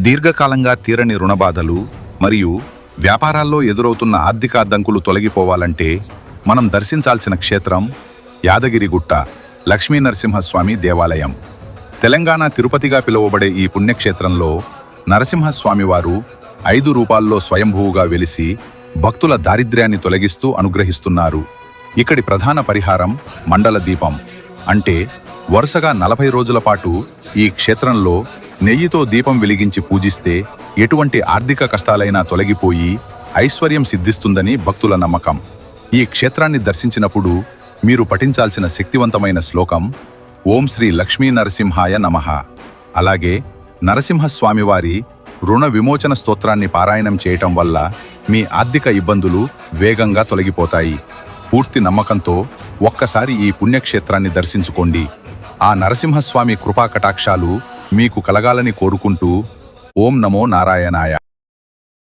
దీర్ఘకాలంగా తీరని రుణబాధలు మరియు వ్యాపారాల్లో ఎదురవుతున్న ఆర్థిక అడ్డంకులు తొలగిపోవాలంటే మనం దర్శించాల్సిన క్షేత్రం యాదగిరిగుట్ట లక్ష్మీనరసింహస్వామి దేవాలయం. తెలంగాణ తిరుపతిగా పిలువబడే ఈ పుణ్యక్షేత్రంలో నరసింహస్వామివారు 5 రూపాల్లో స్వయంభూవుగా వెలిసి భక్తుల దారిద్ర్యాన్ని తొలగిస్తూ అనుగ్రహిస్తున్నారు. ఇక్కడి ప్రధాన పరిహారం మండల దీపం. అంటే వరుసగా 40 రోజుల పాటు ఈ క్షేత్రంలో నెయ్యితో దీపం వెలిగించి పూజిస్తే ఎటువంటి ఆర్థిక కష్టాలైనా తొలగిపోయి ఐశ్వర్యం సిద్ధిస్తుందని భక్తుల నమ్మకం. ఈ క్షేత్రాన్ని దర్శించినప్పుడు మీరు పఠించాల్సిన శక్తివంతమైన శ్లోకం ఓం శ్రీ లక్ష్మీ నరసింహాయ నమః. అలాగే నరసింహస్వామివారి రుణ విమోచన స్తోత్రాన్ని పారాయణం చేయటం వల్ల మీ ఆర్థిక ఇబ్బందులు వేగంగా తొలగిపోతాయి. పూర్తి నమ్మకంతో ఒక్కసారి ఈ పుణ్యక్షేత్రాన్ని దర్శించుకోండి. ఆ నరసింహస్వామి కృపా కటాక్షాలు మీకు కలగాలని కోరుకుంటూ ఓం నమో నారాయణాయ.